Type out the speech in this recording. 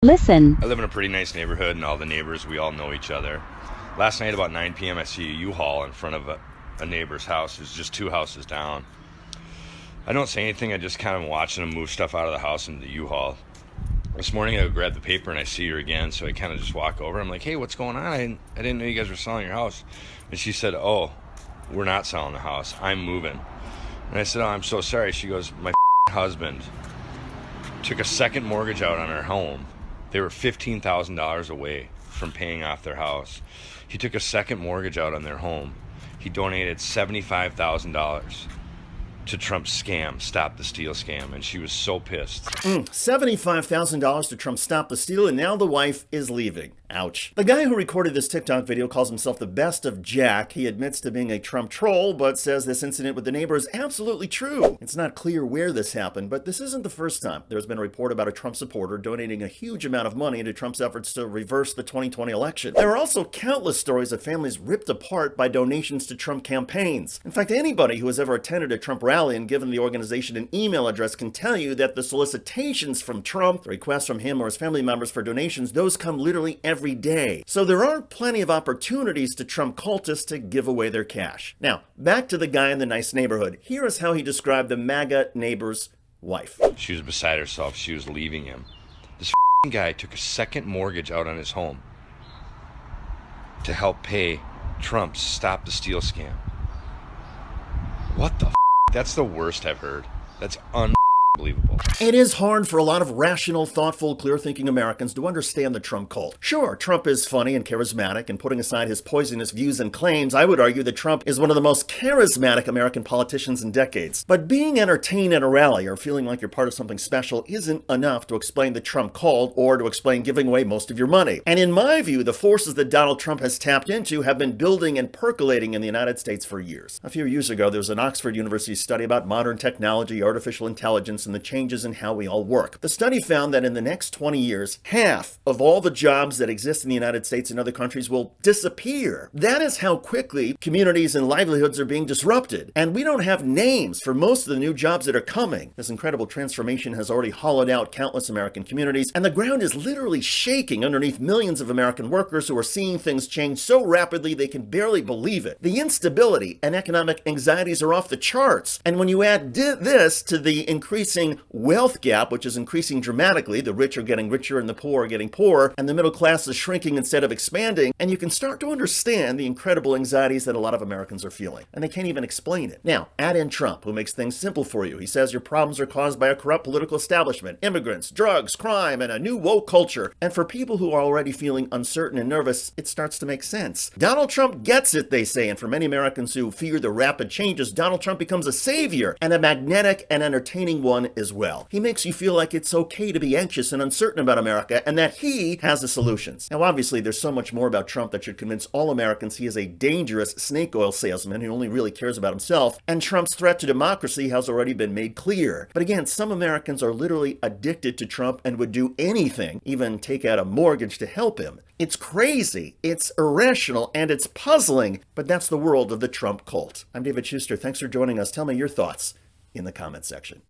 Listen. I live in a pretty nice neighborhood, and all the neighbors, we all know each other. Last night about 9 p.m. I see a U-Haul in front of a neighbor's house. It's just two houses down. I don't say anything. I just kind of watching them move stuff out of the house into the U-Haul. This morning I grabbed the paper and I see her again, so I kind of just walk over. I'm like, hey, what's going on? I didn't know you guys were selling your house. And she said, oh, we're not selling the house. I'm moving. And I said, oh, I'm so sorry. She goes, my husband took a second mortgage out on our home. They were $15,000 away from paying off their house. He took a second mortgage out on their home. He donated $75,000 to Trump's scam, Stop the Steal scam, and she was so pissed. $75,000 to Trump Stop the Steal, and now the wife is leaving. Ouch. The guy who recorded this TikTok video calls himself the best of Jack. He admits to being a Trump troll, but says this incident with the neighbor is absolutely true. It's not clear where this happened, but this isn't the first time. There's been a report about a Trump supporter donating a huge amount of money to Trump's efforts to reverse the 2020 election. There are also countless stories of families ripped apart by donations to Trump campaigns. In fact, anybody who has ever attended a Trump rally and given the organization an email address can tell you that the solicitations from Trump, the requests from him or his family members for donations, those come literally every day. So there are plenty of opportunities to Trump cultists to give away their cash. Now, back to the guy in the nice neighborhood. Here is how he described the MAGA neighbor's wife. She was beside herself. She was leaving him. This guy took a second mortgage out on his home to help pay Trump's Stop the Steal scam. What the That's the worst I've heard. That's unbelievable. It is hard for a lot of rational, thoughtful, clear-thinking Americans to understand the Trump cult. Sure, Trump is funny and charismatic, and putting aside his poisonous views and claims, I would argue that Trump is one of the most charismatic American politicians in decades. But being entertained at a rally or feeling like you're part of something special isn't enough to explain the Trump cult or to explain giving away most of your money. And in my view, the forces that Donald Trump has tapped into have been building and percolating in the United States for years. A few years ago, there was an Oxford University study about modern technology, artificial intelligence, and the changes in how we all work. The study found that in the next 20 years, half of all the jobs that exist in the United States and other countries will disappear. That is how quickly communities and livelihoods are being disrupted. And we don't have names for most of the new jobs that are coming. This incredible transformation has already hollowed out countless American communities, and the ground is literally shaking underneath millions of American workers who are seeing things change so rapidly they can barely believe it. The instability and economic anxieties are off the charts. And when you add this to the increasing wealth gap, which is increasing dramatically, the rich are getting richer and the poor are getting poorer, and the middle class is shrinking instead of expanding, and you can start to understand the incredible anxieties that a lot of Americans are feeling. And they can't even explain it. Now, add in Trump, who makes things simple for you. He says your problems are caused by a corrupt political establishment, immigrants, drugs, crime, and a new woke culture. And for people who are already feeling uncertain and nervous, it starts to make sense. Donald Trump gets it, they say, and for many Americans who fear the rapid changes, Donald Trump becomes a savior, and a magnetic and entertaining one as well. He makes you feel like it's okay to be anxious and uncertain about America, and that he has the solutions. Now, obviously, there's so much more about Trump that should convince all Americans he is a dangerous snake oil salesman who only really cares about himself, and Trump's threat to democracy has already been made clear. But again, some Americans are literally addicted to Trump and would do anything, even take out a mortgage to help him. It's crazy, it's irrational, and it's puzzling, but that's the world of the Trump cult. I'm David Shuster. Thanks for joining us. Tell me your thoughts in the comments section.